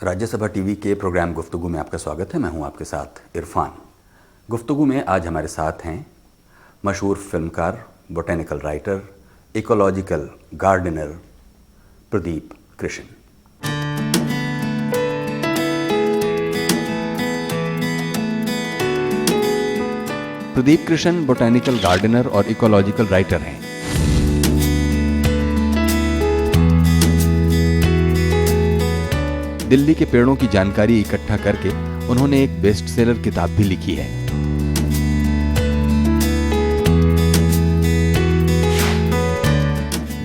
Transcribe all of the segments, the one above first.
Rajya Sabha TV के programme गुफ्तगू में आपका स्वागत है। मैं हूं आपके साथ इरफान। गुफ्तगू में आज हमारे साथ हैं मशहूर फिल्मकार, botanical writer, ecological gardener Pradeep Krishen. Pradeep Krishen botanical gardener और इकोलॉजिकल राइटर हैं। दिल्ली के पेड़ों की जानकारी इकट्ठा करके उन्होंने एक बेस्ट सेलर किताब भी लिखी है।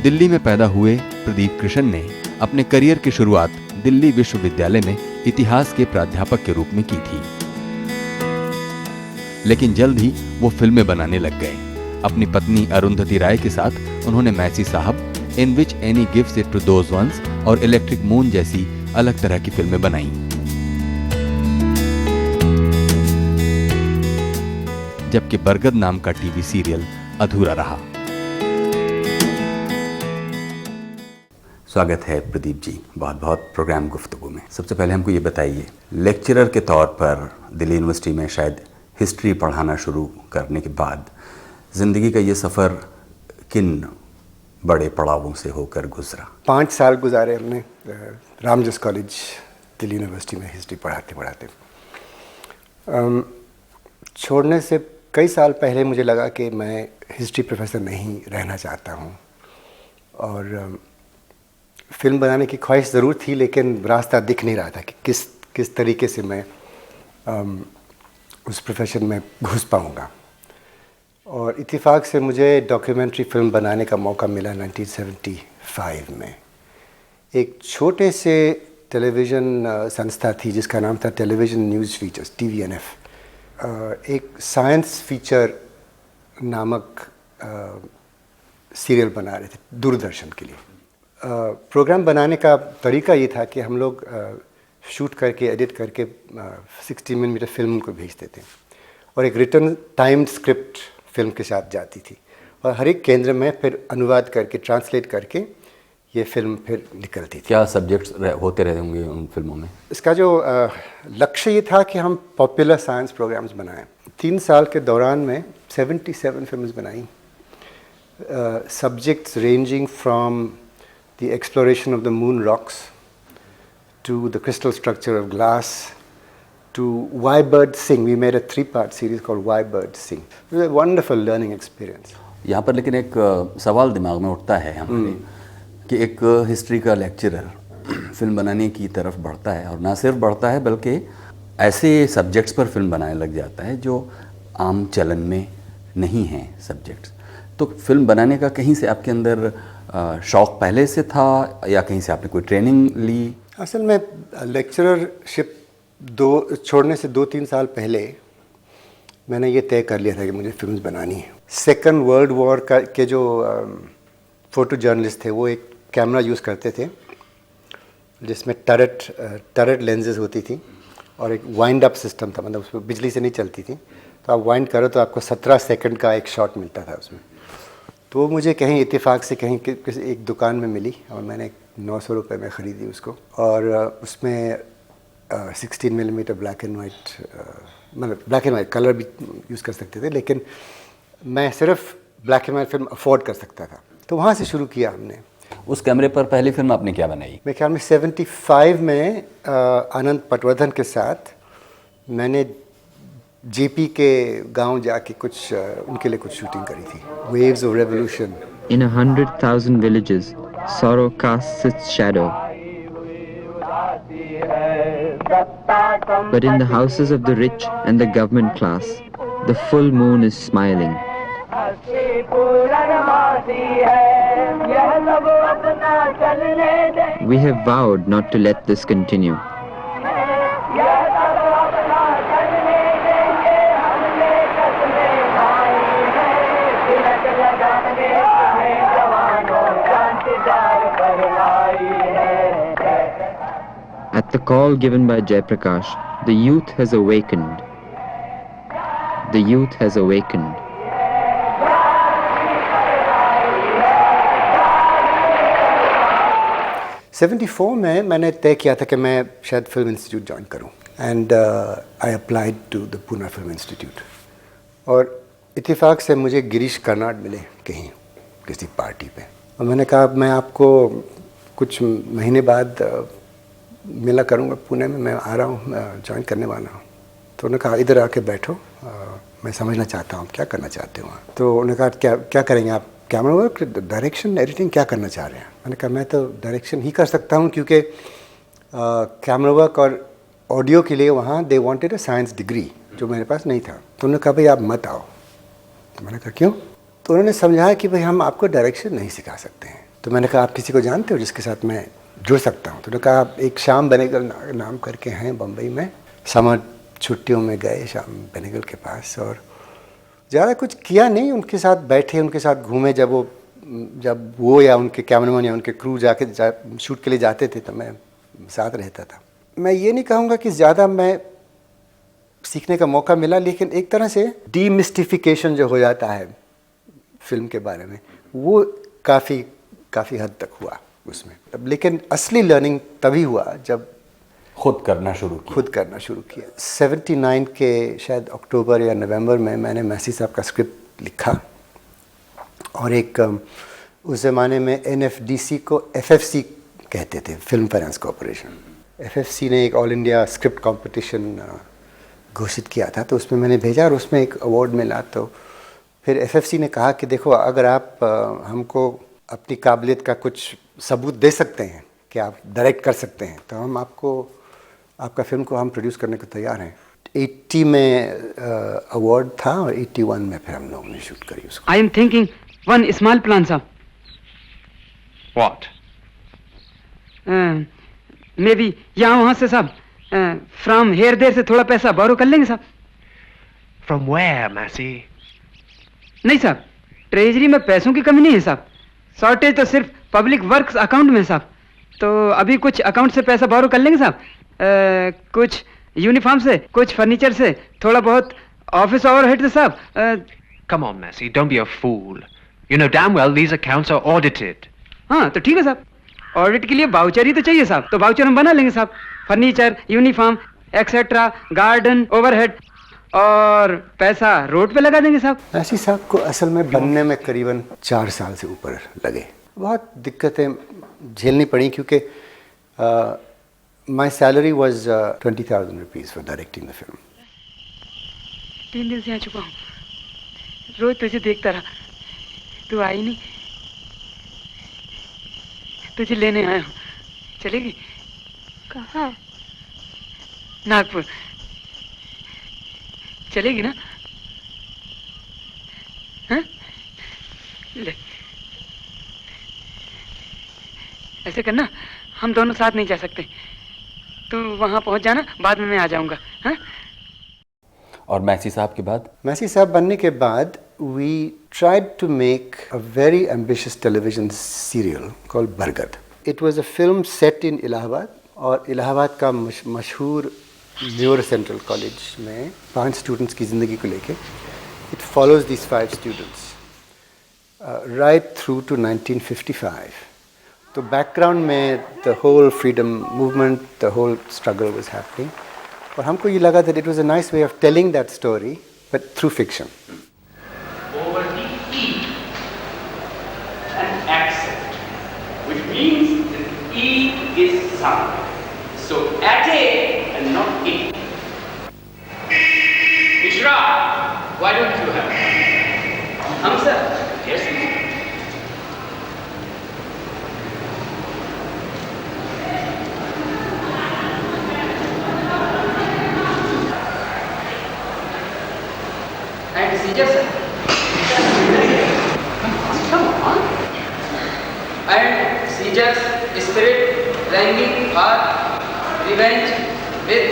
दिल्ली में पैदा हुए प्रदीप कृष्ण ने अपने करियर की शुरुआत दिल्ली विश्वविद्यालय में इतिहास के प्राध्यापक के रूप में की थी, लेकिन जल्द ही वो फिल्में बनाने लग गए। अपनी पत्नी अरुंधति राय के साथ उन्होंने मैसी साहब, in which any gives it to those ones और इलेक्ट्रिक मून जैसी अलग तरह की फिल्में बनाई। जबकि बरगद नाम का टीवी सीरियल अधूरा रहा। स्वागत है प्रदीप जी, बहुत बहुत प्रोग्राम गुफ्तगू में। सबसे पहले हमको ये बताइए, लेक्चरर के तौर पर दिल्ली यूनिवर्सिटी में शायद हिस्ट्री पढ़ाना शुरू करने के बाद ज़िंदगी का ये सफ़र किन बड़े पड़ावों से होकर गुजरा? 5 साल गुजारे हमने रामजस कॉलेज दिल्ली यूनिवर्सिटी में हिस्ट्री पढ़ाते पढ़ाते। छोड़ने से कई साल पहले मुझे लगा कि मैं हिस्ट्री प्रोफेसर नहीं रहना चाहता हूँ, और फिल्म बनाने की ख्वाहिश ज़रूर थी, लेकिन रास्ता दिख नहीं रहा था कि किस तरीके से मैं उस प्रोफेशन में घुस पाऊँगा। और इत्तेफाक से मुझे डॉक्यूमेंट्री फिल्म बनाने का मौका मिला 1975 में। एक छोटे से टेलीविज़न संस्था थी जिसका नाम था टेलीविज़न न्यूज़ फीचर्स, TVNF। एक साइंस फीचर नामक सीरियल बना रहे थे दूरदर्शन के लिए। प्रोग्राम बनाने का तरीका ये था कि हम लोग शूट करके, एडिट करके 60 मिलीमीटर फिल्म को भेजते थे, और एक रिटन टाइम्ड स्क्रिप्ट फिल्म के साथ जाती थी, और हर एक केंद्र में फिर अनुवाद करके, ट्रांसलेट करके ये फिल्म फिर निकलती थी। क्या सब्जेक्ट्स होते रहे होंगे उन फिल्मों में? इसका जो लक्ष्य ये था कि हम पॉपुलर साइंस प्रोग्राम्स बनाएं। 3 साल के दौरान में 77 फिल्म्स बनाई। Subjects ranging from the exploration of the moon rocks to the crystal structure of glass, to Why Birds Sing. We made a 3-part series called Why Birds Sing. It was a wonderful learning experience. यहाँ पर लेकिन एक सवाल दिमाग में उठता है हमारे कि एक हिस्ट्री का लेक्चरर फिल्म बनाने की तरफ बढ़ता है, और ना सिर्फ बढ़ता है बल्कि ऐसे सब्जेक्ट्स पर फिल्म बनाने लग जाता है जो आम चलन में नहीं हैं सब्जेक्ट्स। तो फिल्म बनाने का कहीं से आपके अंदर शौक़ पहले से था, या कहीं से आपने कोई ट्रेनिंग ली? असल में लेक्चरशिप छोड़ने से 2-3 साल पहले मैंने ये तय कर लिया था कि मुझे फिल्म्स बनानी है। सेकेंड वर्ल्ड वॉर के जो फ़ोटो जर्नलिस्ट थे वो एक कैमरा यूज़ करते थे जिसमें टरेट लेंसेज होती थी, और एक वाइंड अप सिस्टम था, मतलब उसमें बिजली से नहीं चलती थी, तो आप वाइंड करो तो आपको 17 सेकंड का एक शॉट मिलता था उसमें। तो वो मुझे कहीं इत्तेफाक से कहीं किसी एक दुकान में मिली, और मैंने 900 रुपये में ख़रीदी उसको, और उसमें 16 मिलीमीटर ब्लैक एंड वाइट, मतलब ब्लैक एंड वाइट कलर भी यूज़ कर सकते थे, लेकिन मैं सिर्फ black and white film afford कर सकता था। तो वहाँ से शुरू किया हमने। उस कैमरे पर पहली फिल्म आपने क्या बनाई? मेरे ख्याल में 75 में आनंद पटवर्धन के साथ मैंने जेपी के गांव जाके कुछ उनके लिए कुछ शूटिंग करी थी। Waves of revolution. In 100,000 villages, sorrow casts its shadow. But in the houses of the rich and the government class, the full moon is smiling. We have vowed not to let this continue. At the call given by Jayaprakash, the youth has awakened. The youth has awakened. 74 में मैंने तय किया था कि मैं शायद film institute join करूं and I applied to the Poona film institute. और इत्तेफाक से मुझे गिरीश कर्नाड मिले कहीं किसी पार्टी पे, और मैंने कहा मैं आपको कुछ महीने बाद मिला करूंगा पुणे में, मैं आ रहा हूँ, ज्वाइन करने वाला हूँ। तो उन्होंने कहा इधर आके बैठो, मैं समझना चाहता हूँ आप क्या करना चाहते हो। तो उन्होंने कहा क्या करेंगे आप, कैमरा वर्क, डायरेक्शन, एडिटिंग, क्या करना चाह रहे हैं। मैंने कहा मैं तो डायरेक्शन ही कर सकता हूँ, क्योंकि कैमरा वर्क और ऑडियो के लिए वहाँ they wanted a science degree, जो मेरे पास नहीं था। तो उन्होंने कहा भाई आप मत आओ। तो मैंने कहा क्यों। तो उन्होंने समझाया कि भाई हम आपको डायरेक्शन नहीं सिखा सकते हैं। तो मैंने कहा आप किसी को जानते हो जिसके साथ मैं जुड़ सकता हूँ। तो उन्होंने कहा आप एक श्याम बेनेगल नाम करके हैं बम्बई में, समर छुट्टियों में गए श्याम बेनेगल के पास, और ज़्यादा कुछ किया नहीं, उनके साथ बैठे, उनके साथ घूमे। जब वो या उनके कैमरामैन या उनके क्रू शूट के लिए जाते थे तो मैं साथ रहता था। मैं ये नहीं कहूँगा कि ज़्यादा मैं सीखने का मौका मिला, लेकिन एक तरह से डीमिस्टिफिकेशन जो हो जाता है फिल्म के बारे में, वो काफ़ी हद तक हुआ उसमें। लेकिन असली लर्निंग तभी हुआ जब खुद करना शुरू किया। 79 के शायद अक्टूबर या नवंबर में मैंने मैसी साहब का स्क्रिप्ट लिखा, और एक उस ज़माने में NFDC को FFC कहते थे, फिल्म फाइनेंस कॉरपोरेशन। FFC ने एक ऑल इंडिया स्क्रिप्ट कंपटीशन घोषित किया था, तो उसमें मैंने भेजा और उसमें एक अवार्ड मिला। तो फिर FFC ने कहा कि देखो अगर आप हमको अपनी काबिलियत का कुछ सबूत दे सकते हैं कि आप डायरेक्ट कर सकते हैं, तो हम आपका फिल्म को हम प्रोड्यूस करने को तैयार हैं। 80 में अवार्ड था और 81 में फिर हम लोगों ने शूट करी उसको। I am thinking one small plan साहब। What? मे बी यहाँ वहाँ से साहब, फ्रॉम हेयर देर से थोड़ा पैसा बोरो कर लेंगे साहब। From where, Massey? नहीं साहब, ट्रेजरी में पैसों की कमी नहीं है साहब, शॉर्टेज तो सिर्फ पब्लिक वर्क्स अकाउंट में साहब। तो अभी कुछ अकाउंट से पैसा बोरो कर लेंगे साहब, कुछ यूनिफॉर्म से, कुछ फर्नीचर से, थोड़ा बहुत ऑफिस ओवरहेड से साहब। Come on, Massey, don't be a fool. You know damn well these accounts are audited. हाँ तो ठीक है साहब, ऑडिट के लिए वाउचर ही तो चाहिए साहब, तो वाउचर हम बना लेंगे साहब। Furniture, uniform etcetera, garden, overhead, और पैसा रोड पे लगा देंगे साहब। मैसी साहब को असल में बनने में करीबन 4 साल से ऊपर लगे। बहुत दिक्कतें झेलनी पड़ी, क्योंकि my salary was 20,000 rupees for directing the film. 3 दिन से यहाँ चुका हूँ, रोज तुझे देखता रहा, तू आई नहीं, तुझे लेने आया हूँ, चलेगी? कहाँ? नागपुर चलेगी ना? हाँ? ले, ऐसे करना, हम दोनों साथ नहीं जा सकते, तू वहां पहुंच जाना, बाद में मैं आ जाऊंगा। हाँ? और मैसी साहब के बाद? मैसी साहब बनने के बाद we tried to make a very ambitious television serial called बरगद। It was a film set in Allahabad, और इलाहाबाद का मशहूर न्यूरो सेंट्रल कॉलेज में 5 स्टूडेंट्स की ज़िंदगी को लेके it follows these 5 students right through to 1955। तो बैकग्राउंड में the whole freedom movement, the whole struggle was happening, और हमको ये लगा that it was a nice way of telling that story but through fiction। Over the E and accent, which means that E is sound. So at A and not it. Mishra, why don't you have one? हम sir? Yes, you. And Caesar sir? Come on. And Caesar's spirit, ranking heart, revenge with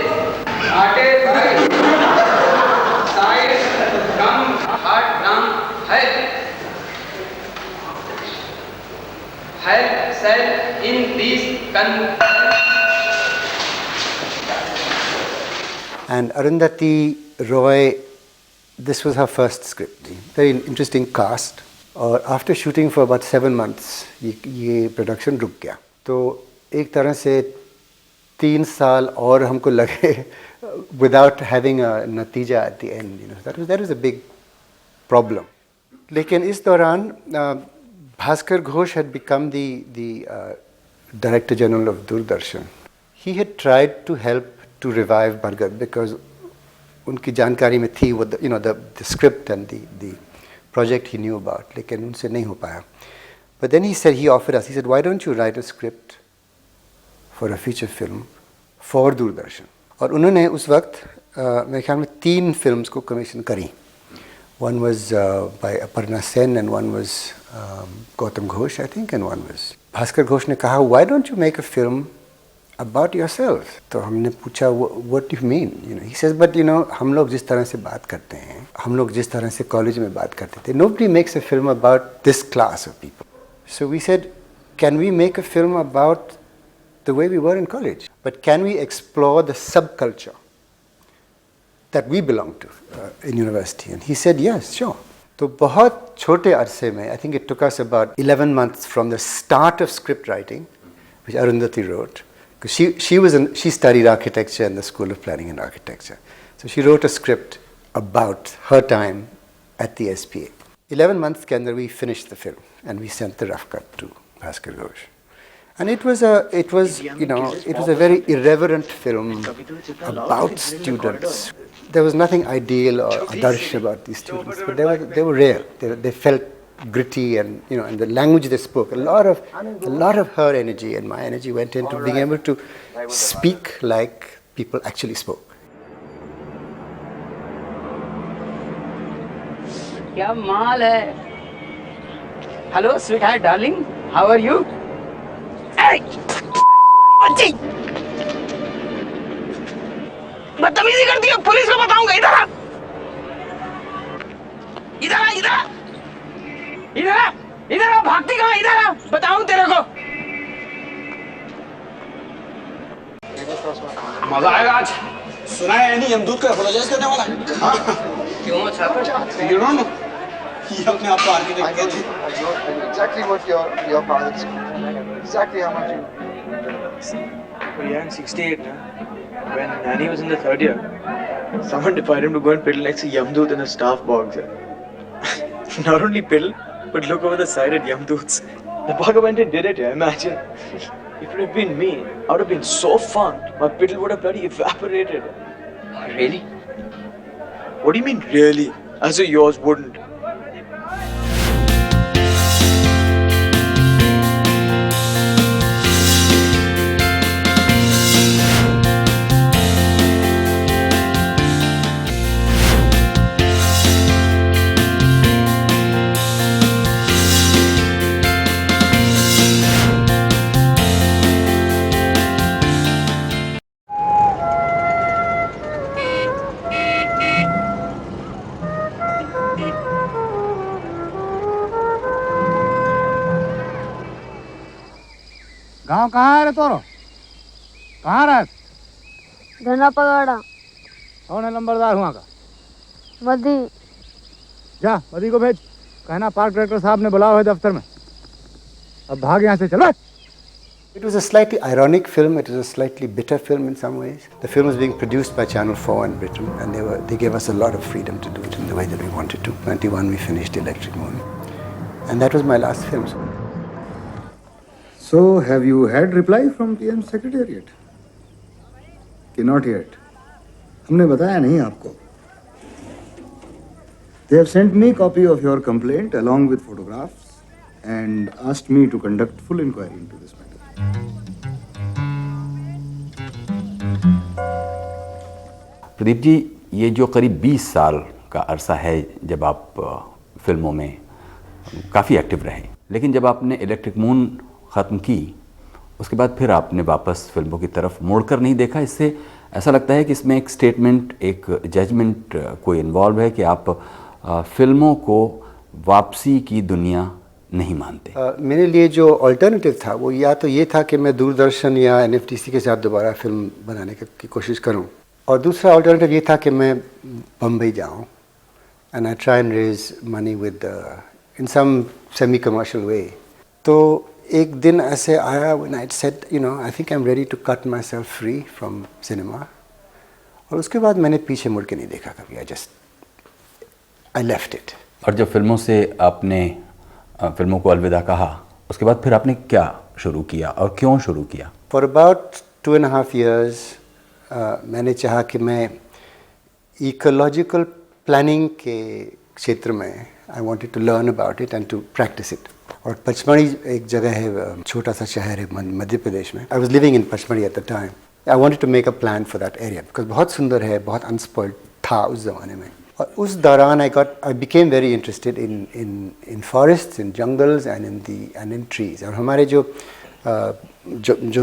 artillery, side, gun, heart, ram, help cell in these And Arundhati Roy, this was her first script. Very interesting cast. और after shooting for about 7 months ये production रुक गया। तो एक तरह से 3 साल और हमको लगे without having a नतीजा at the end, you know, that was a big problem. लेकिन इस दौरान Bhaskar Ghosh had become the Director General of Doordarshan. He had tried to help to revive Bhargat because उनकी जानकारी में थी वो the script and the project he knew about, लेकिन उनसे नहीं हो पाया. But then he offered us, he said, why don't you write a script for a feature film for Doordarshan? और उन्होंने उस वक्त मेरे ख्याल में 3 फिल्म्स को कमीशन करी. One was by Aparna Sen and one was Gautam Ghosh, I think, and one was Bhaskar Ghosh ने कहा, why don't you make a film about yourself? तो हमने पूछा, what do you mean? You know, he says, but you know, हम लोग जिस तरह से बात करते हैं, हम लोग जिस तरह से कॉलेज में बात करते थे, nobody makes a film about this class of people. So we said, can we make a film about the way we were in college? But can we explore the subculture that we belong to in university? And he said, yes, sure. तो बहुत छोटे अरसे में, I think it took us about 11 months from the start of script writing, which Arundhati wrote, because she studied architecture in the School of Planning and Architecture. So she wrote a script about her time at the SPA. 11 months के अंदर we finished the film and we sent the rough cut to Bhaskar Ghosh. And it was a very irreverent film about students. There was nothing ideal or adarsh about these students, but they were real. They felt gritty, and and the language they spoke. A lot of her energy and my energy went into being able to speak like people actually spoke. क्या माल है? Hello sweetheart darling, how are you? बच्ची बदतमीजी करती है, police को बताऊंगा. इधर आ, इधर आ, इधर आ, इधर आ, इधर आ, भागती कहाँ? इधर आ, बताऊं तेरे को. मजा आएगा आज. सुना है नहीं, यमदूत को अपोलोजाइज करने वाला. क्यों छापा? You don't know. ये अपने आप को आर्किटेक्ट कहते हैं. Exactly what your father said. Exactly how much you. But yeah, in 68, when Nani was in the 3rd year, someone defied him to go and piddle next to Yamdoot in a staff box. Not only piddle, but look over the side at Yamdoot's. The bugger went and did it, imagine. If it had been me, I would have been so fun. My piddle would have bloody evaporated. Really? What do you mean, really? As though yours wouldn't. गांव कहाँ है रे तोरो? कहाँ रह? धना पगाड़ा. कौन है नंबरदार वहाँ का? मधी. जा मधी को भेज, कहना पार्क डायरेक्टर साहब ने बुलाया है दफ्तर में. अब भाग यहाँ से, चलो. It was a slightly ironic film. It was a slightly bitter film in some ways. The film was being produced by Channel 4 in Britain, and they gave us a lot of freedom to do it in the way that we wanted to. 91 we finished Electric Moon, and that was my last film. So, have you had reply from PM Secretariat? Not yet. हमने बताया नहीं आपको. They have sent me copy of your complaint along with photographs and asked me to conduct full inquiry into this matter. Pradeep ji, ये जो करीब 20 साल का अरसा है जब आप फिल्मों में काफ़ी एक्टिव रहे, लेकिन जब आपने इलेक्ट्रिक मून ख़त्म की, उसके बाद फिर आपने वापस फिल्मों की तरफ मोड़कर नहीं देखा. इससे ऐसा लगता है कि इसमें एक स्टेटमेंट, एक जजमेंट कोई इन्वॉल्व है कि आप फिल्मों को वापसी की दुनिया नहीं मानते. मेरे लिए जो अल्टरनेटिव था वो या तो ये था कि मैं दूरदर्शन या NFTC के साथ दोबारा फिल्म बनाने की कोशिश करूं, और दूसरा अल्टरनेटिव ये था कि मैं बम्बई जाऊं and I try and raise money with in some semi-commercial way. तो एक दिन ऐसे आया when I said, you know, I think I'm ready to cut myself free from cinema. और उसके बाद मैंने पीछे मुड़ के नहीं देखा कभी. I left it. और जब फिल्मों से आपने फिल्मों को अलविदा कहा, उसके बाद फिर आपने क्या शुरू किया और क्यों शुरू किया? For about 2.5 years मैंने चाहा कि मैं ecological planning के क्षेत्र में I wanted to learn about it and to practice it. और पचमढ़ी एक जगह है, छोटा सा शहर है मध्य प्रदेश में. I was living in Pachmarhi at the time. I wanted to make a plan for that area because बहुत सुंदर है, बहुत unspoiled था उस ज़माने में. और उस दौरान I became very interested in forests, in jungles and in trees. और हमारे जो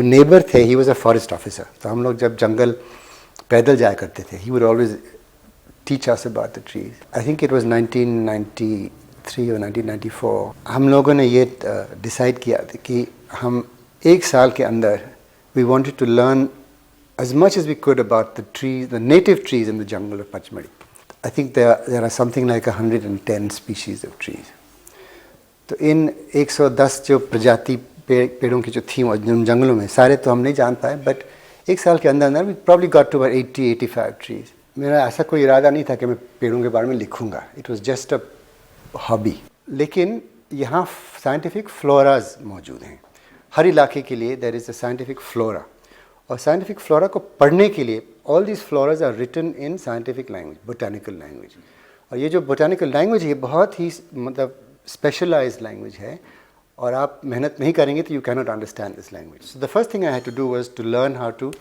neighbor थे, he was a forest officer. तो हम लोग जब जंगल पैदल जाया करते थे, he would always teach us about the trees. I think it was 1993 or 1994. हम लोगों ने ये decide किया था कि हम एक साल के अंदर we wanted to learn as much as we could about the trees, the native trees in the jungle of Pachmadi. I think there are something like 110 species of trees. तो इन 110 जो प्रजाति पेड़ों की जो थी जंगलों में, सारे तो हम नहीं जान पाए, but एक साल के अंदर we probably got to about 80-85 trees. मेरा ऐसा कोई इरादा नहीं था कि मैं पेड़ों के बारे में लिखूंगा. It was just a hobby. लेकिन यहाँ scientific floras मौजूद हैं. हर इलाके के लिए there is a scientific flora. और scientific flora को पढ़ने के लिए all these floras are written in scientific language, botanical language. और ये जो botanical language है बहुत ही मतलब specialized language है, और आप मेहनत नहीं करेंगे तो you cannot understand this language. So the first thing I had to do was to learn how to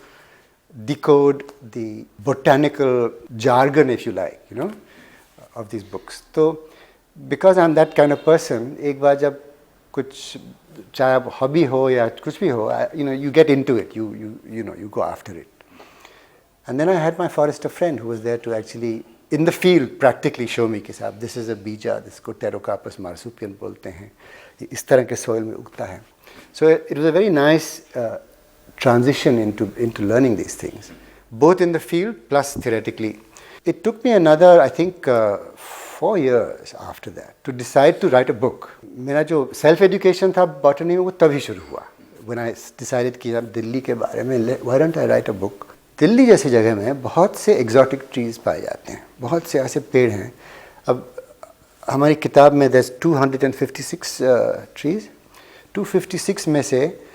decode the botanical jargon, if you like, you know, of these books. So because I'm that kind of person, एक बार जब कुछ चाहे आप hobby हो या कुछ भी हो, you know, you get into it, you know, you go after it. And then I had my forester friend who was there to actually in the field practically show me कि साहब this is a bija, this को Pterocarpus marsupium बोलते हैं, इस तरह के soil में उगता है. So it was a very nice transition into learning these things, both in the field plus theoretically. It took me another, I think, 4 years after that to decide to write a book. मेरा जो self education था botany में वो तभी शुरू हुआ. When I decided कि अब दिल्ली के बारे में why don't I write a book? Delhi जैसी जगह में बहुत से exotic trees पाए जाते हैं, बहुत से ऐसे पेड़ हैं. अब हमारी किताब में there's 256 trees. 256 में से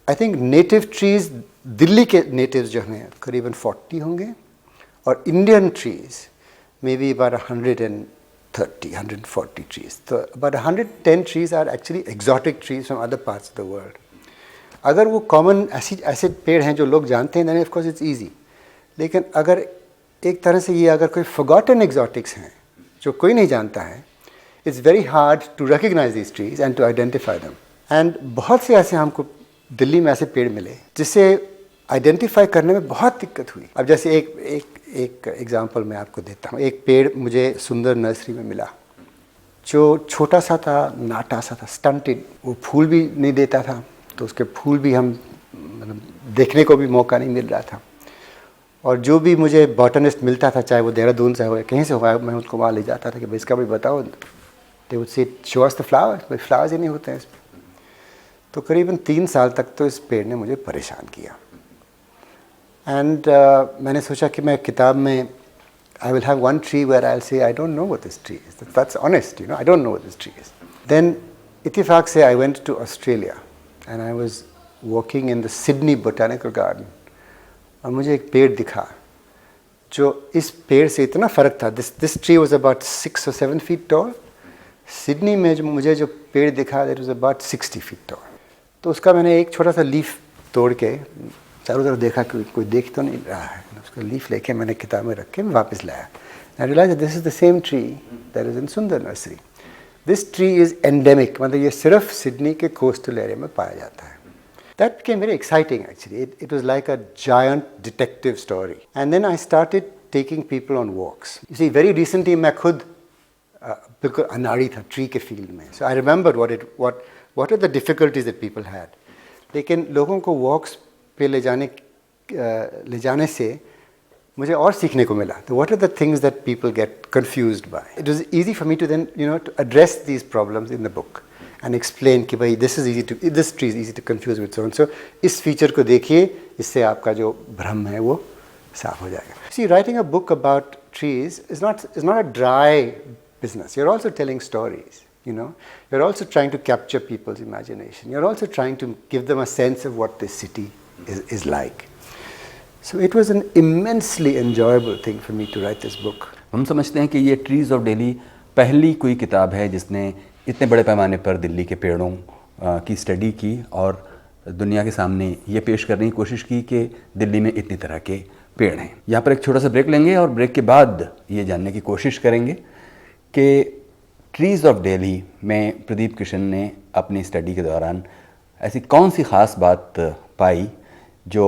I think native trees, Delhi के natives जो हैं करीबन 40 होंगे, और Indian trees maybe about 140 trees. So about 110 trees are actually exotic trees from other parts of the world. अगर वो common ऐसे पेड़ हैं जो लोग जानते हैं, then of course it's easy. लेकिन अगर एक तरह से ये अगर कोई forgotten exotics हैं जो कोई नहीं जानता है, it's very hard to recognize these trees and to identify them. And बहुत से ऐसे हमको दिल्ली में ऐसे पेड़ मिले जिसे आइडेंटिफाई करने में बहुत दिक्कत हुई. अब जैसे एक एग्जांपल मैं आपको देता हूँ. एक पेड़ मुझे सुंदर नर्सरी में मिला जो छोटा सा था, नाटा सा था, स्टंटेड. वो फूल भी नहीं देता था, तो उसके फूल भी हम मतलब देखने को भी मौका नहीं मिल रहा था. और जो भी मुझे बॉटनिस्ट मिलता था, चाहे वो देहरादून से हो या कहीं से हो, मैं उसको वहाँ ले जाता था कि भाई इसका भी बताओ. They would say show us the flowers. भाई फ्लावर्स ही नहीं होते हैं इसमें. तो करीबन 3 साल तक तो इस पेड़ ने मुझे परेशान किया. एंड मैंने सोचा कि मैं किताब में I will have one tree where I will say I don't know what this tree is. That's honest, you know, I don't know what this tree is. Then इत्तेफाक से I went to Australia and I was walking in the Sydney botanical garden, और मुझे एक पेड़ दिखा जो इस पेड़ से इतना फ़र्क था. This tree was about 6 or 7 feet tall. Sydney में जो मुझे जो पेड़ दिखा that was about 60 feet tall. तो उसका मैंने एक छोटा सा लीफ तोड़ के चारों तरफ देखा कि कोई देख तो नहीं रहा है. उसका लीफ लेके मैंने किताब में रख के मैं वापस लाया. I realise this is the same tree that is in Sunder nursery. This tree is endemic, मतलब ये सिर्फ सिडनी के कोस्टल एरिया में पाया जाता है. That became very exciting actually. It was like a giant detective story. And then I started taking people on walks. You see very recently मैं खुद बिल्कुल अनाड़ी था ट्री के फील्ड में. So I remember what are the difficulties that people had. लेकिन लोगों को वॉक्स पे ले जाने से मुझे और सीखने को मिला. तो what are the things that people get confused by? It was easy for me to then, you know, to address these problems in the book. and explain कि भाई this tree is easy to confuse with so and so. इस feature को देखिए, इससे आपका जो भ्रम है वो साफ हो जाएगा. See, writing a book about trees is not a dry business. You're also telling stories. You know, you're also trying to capture people's imagination. You're also trying to give them a sense of what this city is like. So it was an immensely enjoyable thing for me to write this book. हम समझते हैं कि ये trees of Delhi पहली कोई किताब है जिसने इतने बड़े पैमाने पर दिल्ली के पेड़ों की स्टडी की और दुनिया के सामने ये पेश करने की कोशिश की कि दिल्ली में इतनी तरह के पेड़ हैं. यहाँ पर एक छोटा सा ब्रेक लेंगे और ब्रेक के बाद ये जानने की कोशिश करेंगे कि ट्रीज़ ऑफ दिल्ली में प्रदीप किशन ने अपनी स्टडी के दौरान ऐसी कौन सी ख़ास बात पाई जो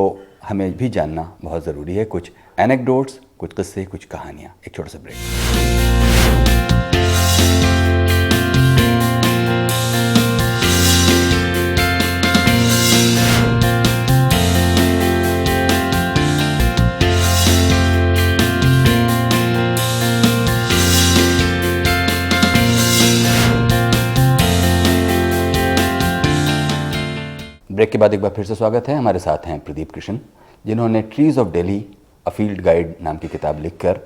हमें भी जानना बहुत ज़रूरी है. कुछ एनेक्डोट्स, कुछ किस्से, कुछ कहानियाँ. एक छोटा सा ब्रेक. ब्रेक के बाद एक बार फिर से स्वागत है. हमारे साथ हैं प्रदीप किशन, जिन्होंने trees of Delhi a field guide नाम की किताब लिखकर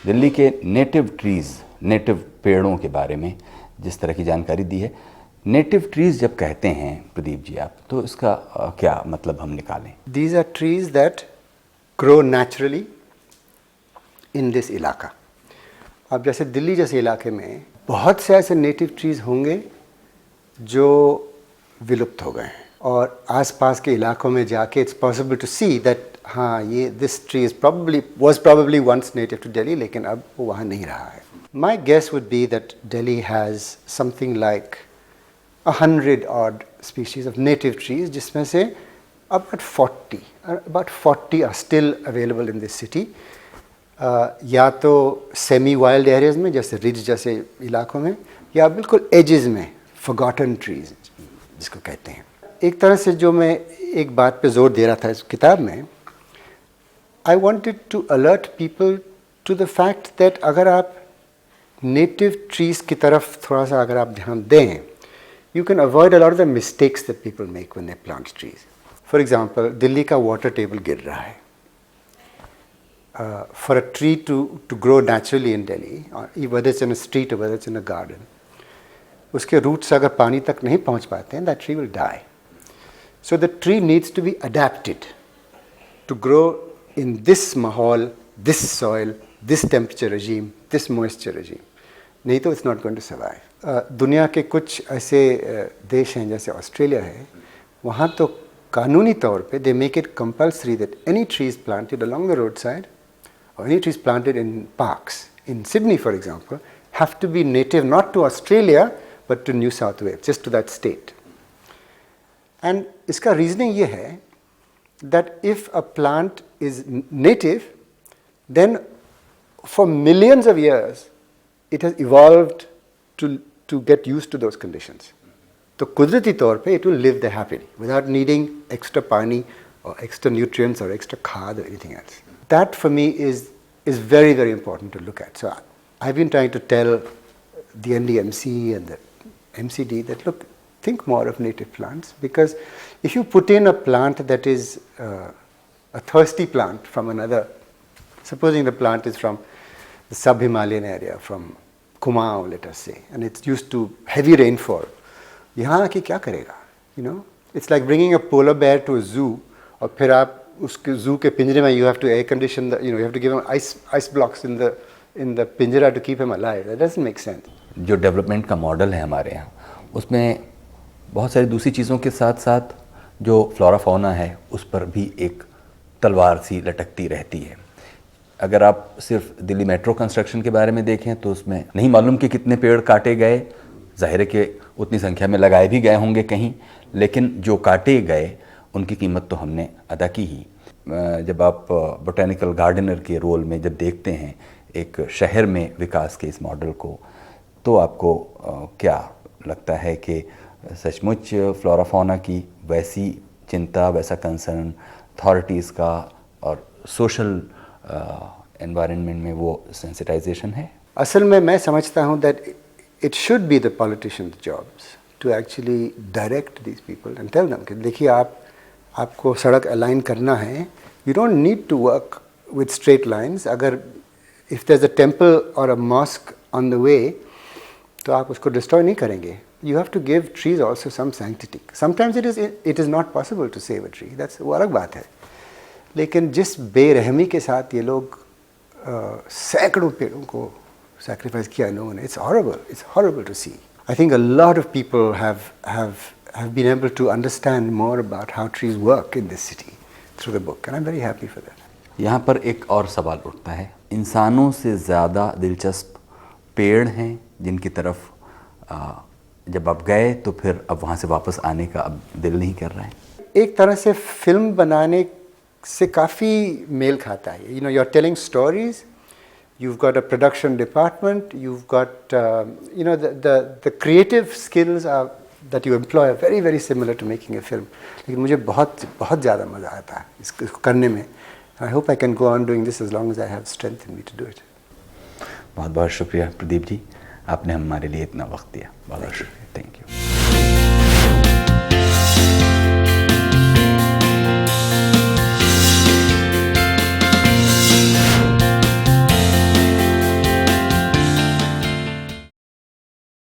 दिल्ली के नेटिव ट्रीज़, नेटिव पेड़ों के बारे में जिस तरह की जानकारी दी है. नेटिव ट्रीज़ जब कहते हैं प्रदीप जी आप, तो इसका क्या मतलब हम निकालें? These are trees that grow naturally in this इलाका. अब जैसे दिल्ली जैसे इलाके में बहुत से ऐसे नेटिव ट्रीज़ होंगे जो विलुप्त हो गए हैं और आसपास के इलाकों में जाके it's possible to see that हाँ ये this tree is probably once native to Delhi, लेकिन अब वो वहाँ नहीं रहा है. My guess would be that Delhi has something like 100 odd species of native trees, जिसमें से about 40 are still available in this city. या तो सेमी वाइल्ड एरियाज में जैसे रिज जैसे इलाकों में, या बिल्कुल एजेस में forgotten trees जिसको कहते हैं. एक तरह से जो मैं एक बात पे जोर दे रहा था इस किताब में, I wanted to alert people to the fact that अगर आप नेटिव ट्रीज़ की तरफ थोड़ा सा अगर आप ध्यान दें, you can avoid a lot of the mistakes that people make when they plant trees. For example, Delhi का वाटर टेबल गिर रहा है. For a tree to grow naturally in Delhi, whether it's in a street or whether it's in a garden, उसके roots अगर पानी तक नहीं पहुंच पाते हैं, that tree will die. So the tree needs to be adapted to grow in this mahal, this soil, this temperature regime, this moisture regime. नहीं तो it's not going to survive. दुनिया के कुछ ऐसे देश हैं जैसे ऑस्ट्रेलिया है, वहाँ तो कानूनी तौर पे they make it compulsory that any trees planted along the roadside or any trees planted in parks, in Sydney for example, have to be native not to Australia but to New South Wales, just to that state. And इसका reasoning ये है that if a plant is native, then for millions of years it has evolved to get used to those conditions. तो कुदरती तौर पे it will live there happily without needing extra पानी or extra nutrients or extra खाद or anything else. That for me is very, very important to look at. So I've been trying to tell the NDMC and the MCD that look, think more of native plants, because if you put in a plant that is a thirsty plant from another, supposing the plant is from the sub-Himalayan area, from Kumaon, let us say, and it's used to heavy rainfall, यहाँ आके क्या करेगा? You know, it's like bringing a polar bear to a zoo, और फिर आप उसके zoo के पिंजरे में you have to air condition the, you have to give him ice blocks in the पिंजरा to keep him alive. That doesn't make sense. जो development का मॉडल है हमारे यहाँ, उसमें बहुत सारी दूसरी चीज़ों के साथ साथ जो फ्लोरा फौना है उस पर भी एक तलवार सी लटकती रहती है. अगर आप सिर्फ दिल्ली मेट्रो कंस्ट्रक्शन के बारे में देखें तो उसमें नहीं मालूम कि कितने पेड़ काटे गए, ज़ाहिर है कि उतनी संख्या में लगाए भी गए होंगे कहीं, लेकिन जो काटे गए उनकी कीमत तो हमने अदा की ही. जब आप बोटेनिकल गार्डनर के रोल में जब देखते हैं एक शहर में विकास के इस मॉडल को, तो आपको क्या लगता है कि सचमुच फ्लोरा फौना की वैसी चिंता, वैसा कंसर्न अथॉरिटीज़ का और सोशल एनवायरनमेंट में वो सेंसिटाइजेशन है? असल में मैं समझता हूँ that it should be the politicians' jobs to actually direct these people and tell them कि देखिए आपको सड़क अलाइन करना है. You don't need to work with straight lines. अगर if there's a temple or a mosque on the way, तो आप उसको destroy नहीं करेंगे. You have to give trees also some sanctity. Sometimes it is not possible to save a tree. That's वो अलग बात है. लेकिन जिस बेरहमी के साथ ये लोग सैकड़ों पेड़ों को sacrifice किया इन लोगों ने, it's horrible. It's horrible to see. I think a lot of people have been able to understand more about how trees work in this city through the book, and I'm very happy for that. यहाँ पर एक और सवाल उठता है, इंसानों से ज़्यादा दिलचस्प पेड़ हैं जिनकी तरफ जब आप गए तो फिर अब वहाँ से वापस आने का अब दिल नहीं कर रहा है. एक तरह से फिल्म बनाने से काफ़ी मेल खाता है. You know, you're telling stories. You've got a production department. You've got you know the creative skills that you employ are very very similar to making a film. लेकिन मुझे बहुत ज़्यादा मज़ा आता है इसको करने में. I hope I can go on doing this as long as I have strength in me to do it. बहुत बहुत शुक्रिया प्रदीप जी, आपने हमारे लिए इतना वक्त दिया. बहुत बहुत शुक्रिया. Thank you.